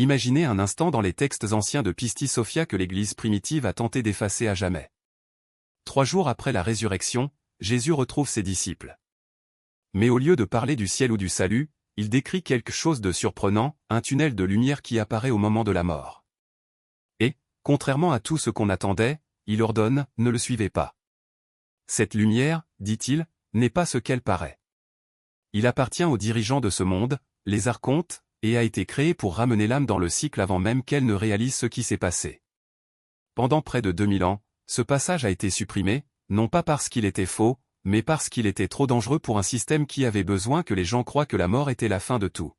Imaginez un instant dans les textes anciens de Pistis Sophia que l'Église primitive a tenté d'effacer à jamais. 3 jours après la résurrection, Jésus retrouve ses disciples. Mais au lieu de parler du ciel ou du salut, il décrit quelque chose de surprenant, un tunnel de lumière qui apparaît au moment de la mort. Et, contrairement à tout ce qu'on attendait, il ordonne, ne le suivez pas. Cette lumière, dit-il, n'est pas ce qu'elle paraît. Il appartient aux dirigeants de ce monde, les archontes, et a été créé pour ramener l'âme dans le cycle avant même qu'elle ne réalise ce qui s'est passé. Pendant près de 2000 ans, ce passage a été supprimé, non pas parce qu'il était faux, mais parce qu'il était trop dangereux pour un système qui avait besoin que les gens croient que la mort était la fin de tout.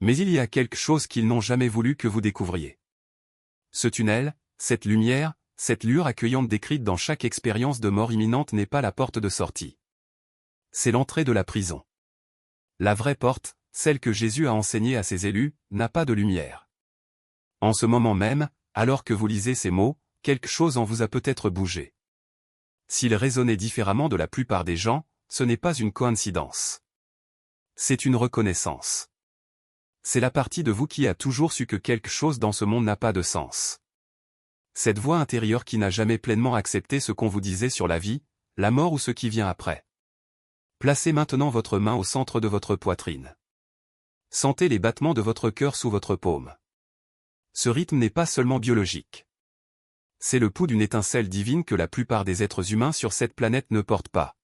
Mais il y a quelque chose qu'ils n'ont jamais voulu que vous découvriez. Ce tunnel, cette lumière, cette lueur accueillante décrite dans chaque expérience de mort imminente n'est pas la porte de sortie. C'est l'entrée de la prison. La vraie porte, celle que Jésus a enseignée à ses élus, n'a pas de lumière. En ce moment même, alors que vous lisez ces mots, quelque chose en vous a peut-être bougé. S'il résonnait différemment de la plupart des gens, ce n'est pas une coïncidence. C'est une reconnaissance. C'est la partie de vous qui a toujours su que quelque chose dans ce monde n'a pas de sens. Cette voix intérieure qui n'a jamais pleinement accepté ce qu'on vous disait sur la vie, la mort ou ce qui vient après. Placez maintenant votre main au centre de votre poitrine. Sentez les battements de votre cœur sous votre paume. Ce rythme n'est pas seulement biologique. C'est le pouls d'une étincelle divine que la plupart des êtres humains sur cette planète ne portent pas.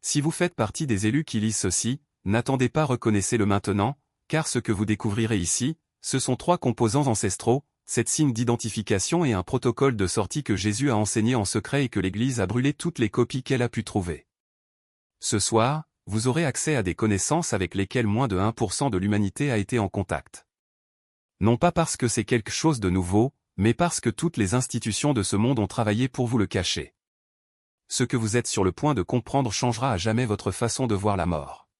Si vous faites partie des élus qui lisent ceci, n'attendez pas, reconnaissez-le maintenant, car ce que vous découvrirez ici, ce sont 3 composants ancestraux, 7 signes d'identification et un protocole de sortie que Jésus a enseigné en secret et que l'Église a brûlé toutes les copies qu'elle a pu trouver. Ce soir, vous aurez accès à des connaissances avec lesquelles moins de 1% de l'humanité a été en contact. Non pas parce que c'est quelque chose de nouveau, mais parce que toutes les institutions de ce monde ont travaillé pour vous le cacher. Ce que vous êtes sur le point de comprendre changera à jamais votre façon de voir la mort.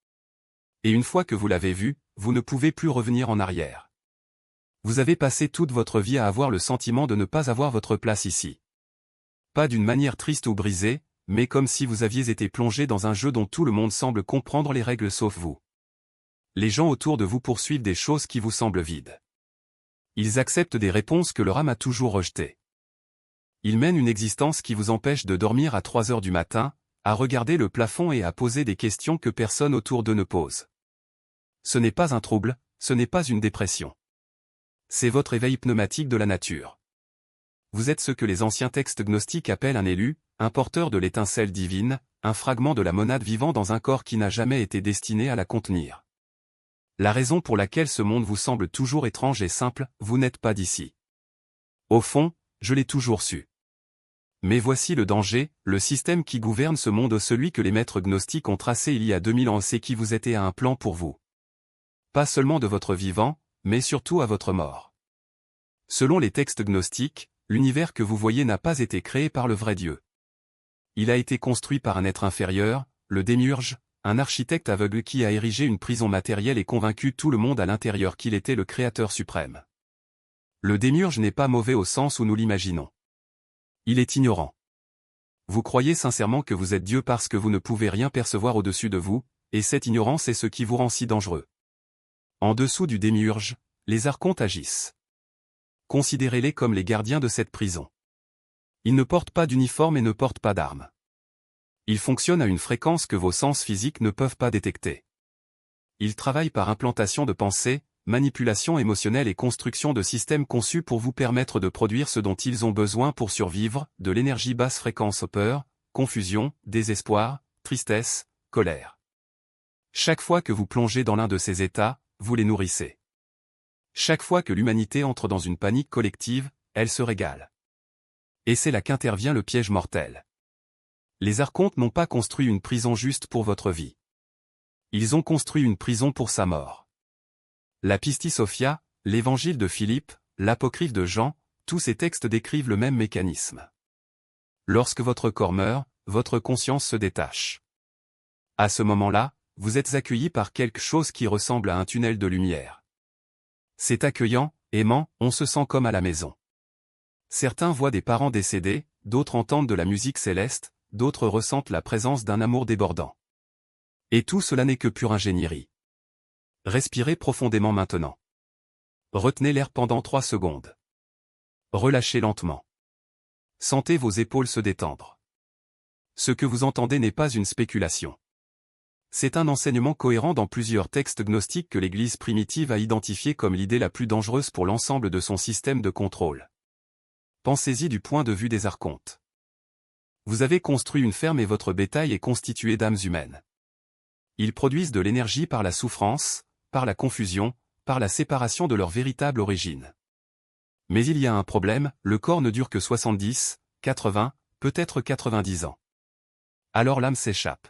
Et une fois que vous l'avez vu, vous ne pouvez plus revenir en arrière. Vous avez passé toute votre vie à avoir le sentiment de ne pas avoir votre place ici. Pas d'une manière triste ou brisée, mais comme si vous aviez été plongé dans un jeu dont tout le monde semble comprendre les règles sauf vous. Les gens autour de vous poursuivent des choses qui vous semblent vides. Ils acceptent des réponses que leur âme a toujours rejetées. Ils mènent une existence qui vous empêche de dormir à 3 heures du matin, à regarder le plafond et à poser des questions que personne autour d'eux ne pose. Ce n'est pas un trouble, ce n'est pas une dépression. C'est votre éveil pneumatique de la nature. Vous êtes ce que les anciens textes gnostiques appellent un élu, un porteur de l'étincelle divine, un fragment de la monade vivant dans un corps qui n'a jamais été destiné à la contenir. La raison pour laquelle ce monde vous semble toujours étrange est simple, vous n'êtes pas d'ici. Au fond, je l'ai toujours su. Mais voici le danger, le système qui gouverne ce monde, celui que les maîtres gnostiques ont tracé il y a 2000 ans, c'est qui vous êtes et a un plan pour vous. Pas seulement de votre vivant, mais surtout à votre mort. Selon les textes gnostiques, l'univers que vous voyez n'a pas été créé par le vrai Dieu. Il a été construit par un être inférieur, le démiurge, un architecte aveugle qui a érigé une prison matérielle et convaincu tout le monde à l'intérieur qu'il était le créateur suprême. Le démiurge n'est pas mauvais au sens où nous l'imaginons. Il est ignorant. Vous croyez sincèrement que vous êtes Dieu parce que vous ne pouvez rien percevoir au-dessus de vous, et cette ignorance est ce qui vous rend si dangereux. En dessous du démiurge, les archontes agissent. Considérez-les comme les gardiens de cette prison. Ils ne portent pas d'uniforme et ne portent pas d'armes. Ils fonctionnent à une fréquence que vos sens physiques ne peuvent pas détecter. Ils travaillent par implantation de pensée, manipulation émotionnelle et construction de systèmes conçus pour vous permettre de produire ce dont ils ont besoin pour survivre, de l'énergie basse fréquence, peur, confusion, désespoir, tristesse, colère. Chaque fois que vous plongez dans l'un de ces états, vous les nourrissez. Chaque fois que l'humanité entre dans une panique collective, elle se régale. Et c'est là qu'intervient le piège mortel. Les archontes n'ont pas construit une prison juste pour votre vie. Ils ont construit une prison pour sa mort. La Pistis Sophia, l'évangile de Philippe, l'apocryphe de Jean, tous ces textes décrivent le même mécanisme. Lorsque votre corps meurt, votre conscience se détache. À ce moment-là, vous êtes accueilli par quelque chose qui ressemble à un tunnel de lumière. C'est accueillant, aimant, on se sent comme à la maison. Certains voient des parents décédés, d'autres entendent de la musique céleste, d'autres ressentent la présence d'un amour débordant. Et tout cela n'est que pure ingénierie. Respirez profondément maintenant. Retenez l'air pendant 3 secondes. Relâchez lentement. Sentez vos épaules se détendre. Ce que vous entendez n'est pas une spéculation. C'est un enseignement cohérent dans plusieurs textes gnostiques que l'Église primitive a identifié comme l'idée la plus dangereuse pour l'ensemble de son système de contrôle. Pensez-y du point de vue des archontes. Vous avez construit une ferme et votre bétail est constitué d'âmes humaines. Ils produisent de l'énergie par la souffrance, par la confusion, par la séparation de leur véritable origine. Mais il y a un problème, le corps ne dure que 70, 80, peut-être 90 ans. Alors l'âme s'échappe.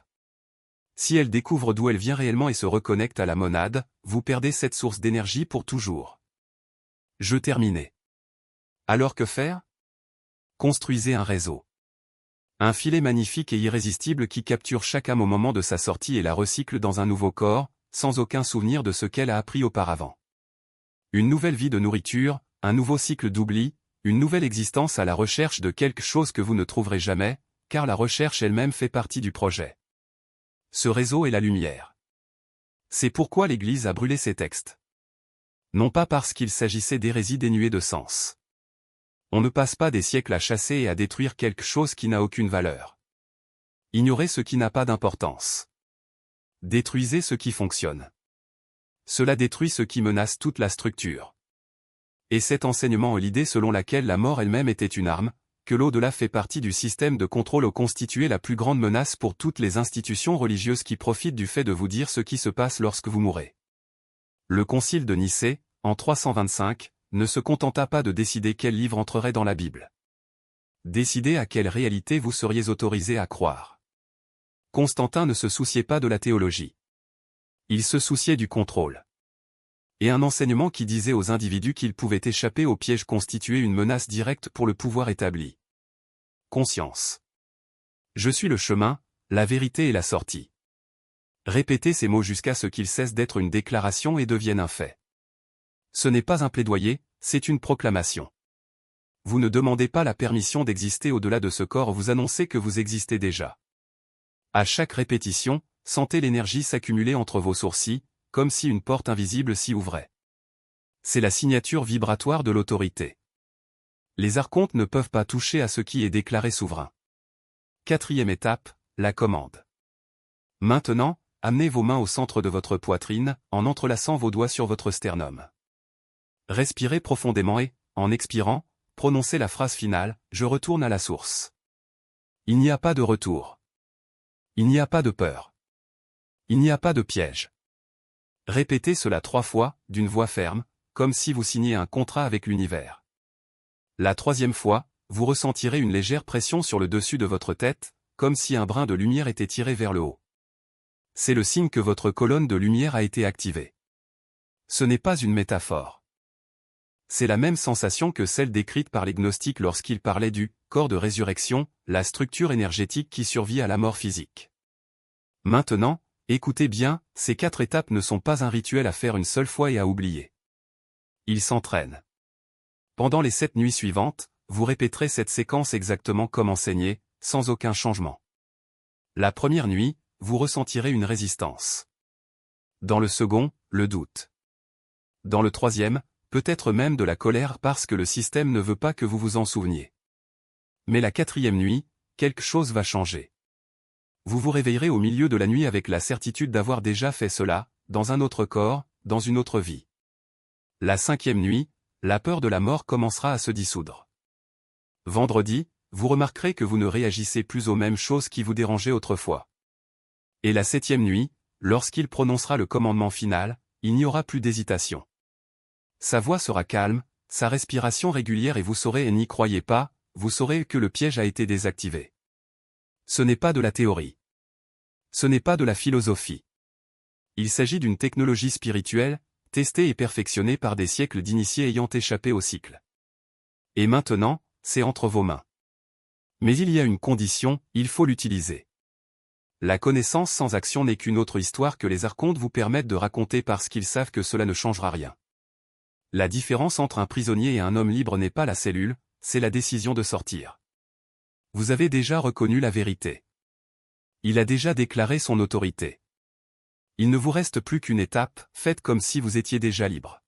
Si elle découvre d'où elle vient réellement et se reconnecte à la monade, vous perdez cette source d'énergie pour toujours. Je terminais. Alors que faire? Construisez un réseau. Un filet magnifique et irrésistible qui capture chaque âme au moment de sa sortie et la recycle dans un nouveau corps, sans aucun souvenir de ce qu'elle a appris auparavant. Une nouvelle vie de nourriture, un nouveau cycle d'oubli, une nouvelle existence à la recherche de quelque chose que vous ne trouverez jamais, car la recherche elle-même fait partie du projet. Ce réseau est la lumière. C'est pourquoi l'Église a brûlé ces textes. Non pas parce qu'il s'agissait d'hérésies dénuées de sens. On ne passe pas des siècles à chasser et à détruire quelque chose qui n'a aucune valeur. Ignorez ce qui n'a pas d'importance. Détruisez ce qui fonctionne. Cela détruit ce qui menace toute la structure. Et cet enseignement est l'idée selon laquelle la mort elle-même était une arme, que l'au-delà fait partie du système de contrôle constitué la plus grande menace pour toutes les institutions religieuses qui profitent du fait de vous dire ce qui se passe lorsque vous mourrez. Le Concile de Nicée, en 325, ne se contenta pas de décider quel livre entrerait dans la Bible. Décidez à quelle réalité vous seriez autorisé à croire. Constantin ne se souciait pas de la théologie. Il se souciait du contrôle. Et un enseignement qui disait aux individus qu'ils pouvaient échapper au piège constituait une menace directe pour le pouvoir établi. Conscience. Je suis le chemin, la vérité et la sortie. Répétez ces mots jusqu'à ce qu'ils cessent d'être une déclaration et deviennent un fait. Ce n'est pas un plaidoyer, c'est une proclamation. Vous ne demandez pas la permission d'exister au-delà de ce corps, vous annoncez que vous existez déjà. À chaque répétition, sentez l'énergie s'accumuler entre vos sourcils, comme si une porte invisible s'y ouvrait. C'est la signature vibratoire de l'autorité. Les archontes ne peuvent pas toucher à ce qui est déclaré souverain. 4e étape, la commande. Maintenant, amenez vos mains au centre de votre poitrine, en entrelaçant vos doigts sur votre sternum. Respirez profondément et, en expirant, prononcez la phrase finale, je retourne à la source. Il n'y a pas de retour. Il n'y a pas de peur. Il n'y a pas de piège. Répétez cela 3 fois, d'une voix ferme, comme si vous signiez un contrat avec l'univers. La 3e fois, vous ressentirez une légère pression sur le dessus de votre tête, comme si un brin de lumière était tiré vers le haut. C'est le signe que votre colonne de lumière a été activée. Ce n'est pas une métaphore. C'est la même sensation que celle décrite par les gnostiques lorsqu'ils parlaient du corps de résurrection, la structure énergétique qui survit à la mort physique. Maintenant, écoutez bien, ces 4 étapes ne sont pas un rituel à faire une seule fois et à oublier. Ils s'entraînent. Pendant les 7 nuits suivantes, vous répéterez cette séquence exactement comme enseignée, sans aucun changement. La première nuit, vous ressentirez une résistance. Dans le second, le doute. Dans le troisième, peut-être même de la colère parce que le système ne veut pas que vous vous en souveniez. Mais la 4e nuit, quelque chose va changer. Vous vous réveillerez au milieu de la nuit avec la certitude d'avoir déjà fait cela, dans un autre corps, dans une autre vie. La 5e nuit, la peur de la mort commencera à se dissoudre. Vendredi, vous remarquerez que vous ne réagissez plus aux mêmes choses qui vous dérangeaient autrefois. Et la 7e nuit, lorsqu'il prononcera le commandement final, il n'y aura plus d'hésitation. Sa voix sera calme, sa respiration régulière et vous saurez et n'y croyez pas, vous saurez que le piège a été désactivé. Ce n'est pas de la théorie. Ce n'est pas de la philosophie. Il s'agit d'une technologie spirituelle, testée et perfectionnée par des siècles d'initiés ayant échappé au cycle. Et maintenant, c'est entre vos mains. Mais il y a une condition, il faut l'utiliser. La connaissance sans action n'est qu'une autre histoire que les archontes vous permettent de raconter parce qu'ils savent que cela ne changera rien. La différence entre un prisonnier et un homme libre n'est pas la cellule, c'est la décision de sortir. Vous avez déjà reconnu la vérité. Il a déjà déclaré son autorité. Il ne vous reste plus qu'une étape, faites comme si vous étiez déjà libre.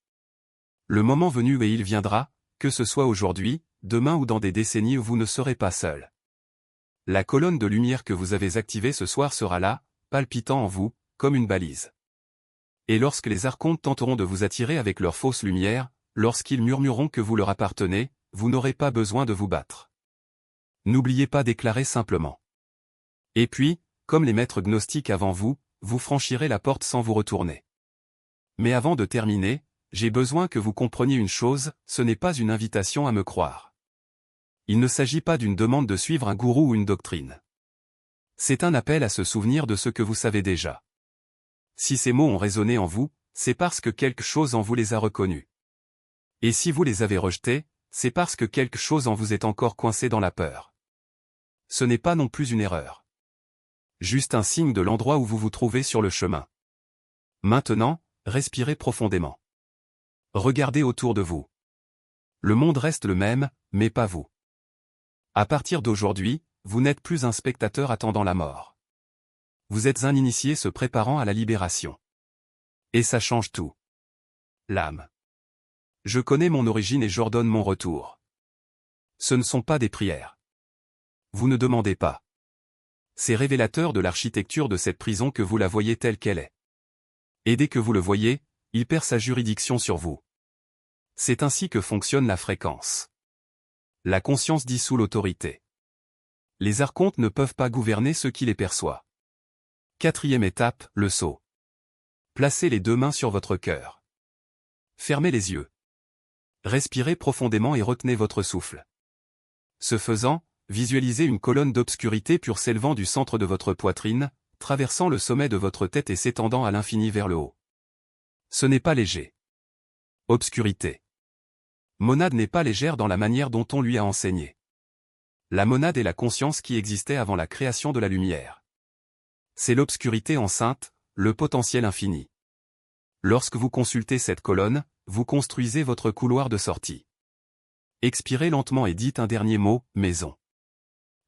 Le moment venu et il viendra, que ce soit aujourd'hui, demain ou dans des décennies, vous ne serez pas seul. La colonne de lumière que vous avez activée ce soir sera là, palpitant en vous, comme une balise. Et lorsque les archontes tenteront de vous attirer avec leur fausse lumière, lorsqu'ils murmureront que vous leur appartenez, vous n'aurez pas besoin de vous battre. N'oubliez pas d'éclairer simplement. Et puis, comme les maîtres gnostiques avant vous, vous franchirez la porte sans vous retourner. Mais avant de terminer, j'ai besoin que vous compreniez une chose, ce n'est pas une invitation à me croire. Il ne s'agit pas d'une demande de suivre un gourou ou une doctrine. C'est un appel à se souvenir de ce que vous savez déjà. Si ces mots ont résonné en vous, c'est parce que quelque chose en vous les a reconnus. Et si vous les avez rejetés, c'est parce que quelque chose en vous est encore coincé dans la peur. Ce n'est pas non plus une erreur. Juste un signe de l'endroit où vous vous trouvez sur le chemin. Maintenant, respirez profondément. Regardez autour de vous. Le monde reste le même, mais pas vous. À partir d'aujourd'hui, vous n'êtes plus un spectateur attendant la mort. Vous êtes un initié se préparant à la libération. Et ça change tout. L'âme. Je connais mon origine et j'ordonne mon retour. Ce ne sont pas des prières. Vous ne demandez pas. C'est révélateur de l'architecture de cette prison que vous la voyez telle qu'elle est. Et dès que vous le voyez, il perd sa juridiction sur vous. C'est ainsi que fonctionne la fréquence. La conscience dissout l'autorité. Les archontes ne peuvent pas gouverner ceux qui les perçoivent. 4e étape, le saut. Placez les 2 mains sur votre cœur. Fermez les yeux. Respirez profondément et retenez votre souffle. Ce faisant, visualisez une colonne d'obscurité pure s'élevant du centre de votre poitrine, traversant le sommet de votre tête et s'étendant à l'infini vers le haut. Ce n'est pas léger. Obscurité. Monade n'est pas légère dans la manière dont on lui a enseigné. La monade est la conscience qui existait avant la création de la lumière. C'est l'obscurité enceinte, le potentiel infini. Lorsque vous consultez cette colonne, vous construisez votre couloir de sortie. Expirez lentement et dites un dernier mot, maison.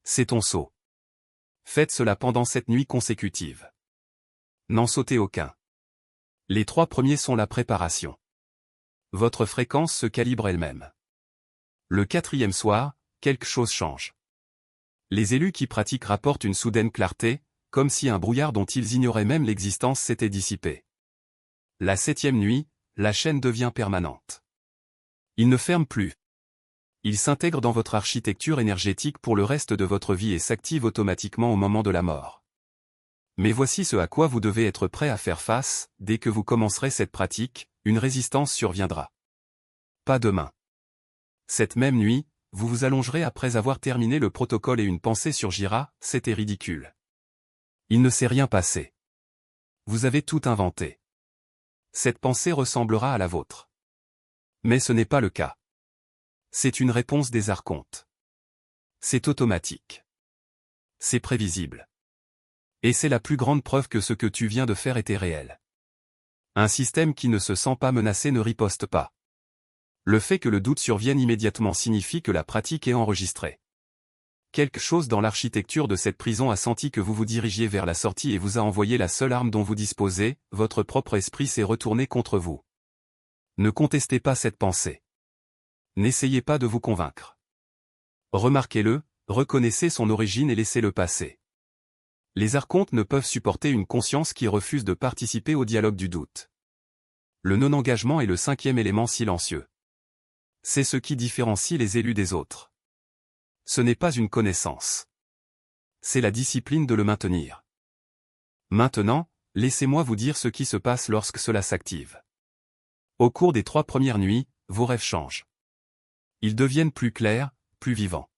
C'est ton saut. Faites cela pendant 7 nuits consécutives. N'en sautez aucun. Les 3 premiers sont la préparation. Votre fréquence se calibre elle-même. Le 4e soir, quelque chose change. Les élus qui pratiquent rapportent une soudaine clarté, comme si un brouillard dont ils ignoraient même l'existence s'était dissipé. La 7e nuit, la chaîne devient permanente. Il ne ferme plus. Il s'intègre dans votre architecture énergétique pour le reste de votre vie et s'active automatiquement au moment de la mort. Mais voici ce à quoi vous devez être prêt à faire face, dès que vous commencerez cette pratique, une résistance surviendra. Pas demain. Cette même nuit, vous vous allongerez après avoir terminé le protocole et une pensée surgira, c'était ridicule. Il ne s'est rien passé. Vous avez tout inventé. Cette pensée ressemblera à la vôtre. Mais ce n'est pas le cas. C'est une réponse des archontes. C'est automatique. C'est prévisible. Et c'est la plus grande preuve que ce que tu viens de faire était réel. Un système qui ne se sent pas menacé ne riposte pas. Le fait que le doute survienne immédiatement signifie que la pratique est enregistrée. Quelque chose dans l'architecture de cette prison a senti que vous vous dirigiez vers la sortie et vous a envoyé la seule arme dont vous disposez, votre propre esprit s'est retourné contre vous. Ne contestez pas cette pensée. N'essayez pas de vous convaincre. Remarquez-le, reconnaissez son origine et laissez-le passer. Les archontes ne peuvent supporter une conscience qui refuse de participer au dialogue du doute. Le non-engagement est le 5e élément silencieux. C'est ce qui différencie les élus des autres. Ce n'est pas une connaissance. C'est la discipline de le maintenir. Maintenant, laissez-moi vous dire ce qui se passe lorsque cela s'active. Au cours des 3 premières nuits, vos rêves changent. Ils deviennent plus clairs, plus vivants.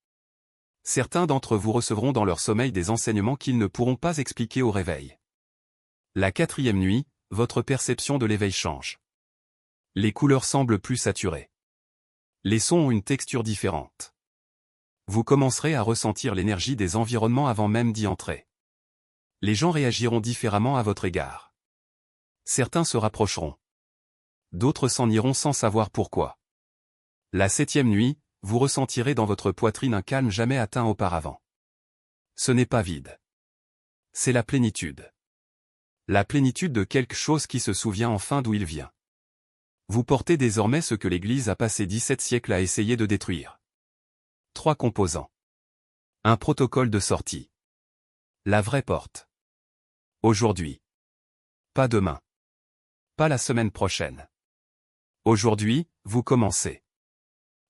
Certains d'entre vous recevront dans leur sommeil des enseignements qu'ils ne pourront pas expliquer au réveil. La 4e nuit, votre perception de l'éveil change. Les couleurs semblent plus saturées. Les sons ont une texture différente. Vous commencerez à ressentir l'énergie des environnements avant même d'y entrer. Les gens réagiront différemment à votre égard. Certains se rapprocheront. D'autres s'en iront sans savoir pourquoi. La 7e nuit, vous ressentirez dans votre poitrine un calme jamais atteint auparavant. Ce n'est pas vide. C'est la plénitude. La plénitude de quelque chose qui se souvient enfin d'où il vient. Vous portez désormais ce que l'Église a passé 17 siècles à essayer de détruire. 3 composants. Un protocole de sortie. La vraie porte. Aujourd'hui. Pas demain. Pas la semaine prochaine. Aujourd'hui, vous commencez.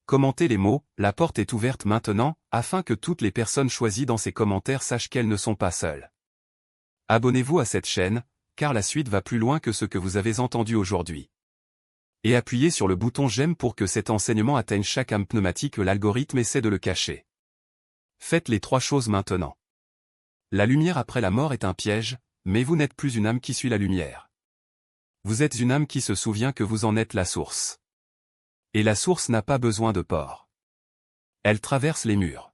Commentez les mots, la porte est ouverte maintenant, afin que toutes les personnes choisies dans ces commentaires sachent qu'elles ne sont pas seules. Abonnez-vous à cette chaîne, car la suite va plus loin que ce que vous avez entendu aujourd'hui. Et appuyez sur le bouton j'aime pour que cet enseignement atteigne chaque âme pneumatique que l'algorithme essaie de le cacher. Faites les 3 choses maintenant. La lumière après la mort est un piège, mais vous n'êtes plus une âme qui suit la lumière. Vous êtes une âme qui se souvient que vous en êtes la source. Et la source n'a pas besoin de port. Elle traverse les murs.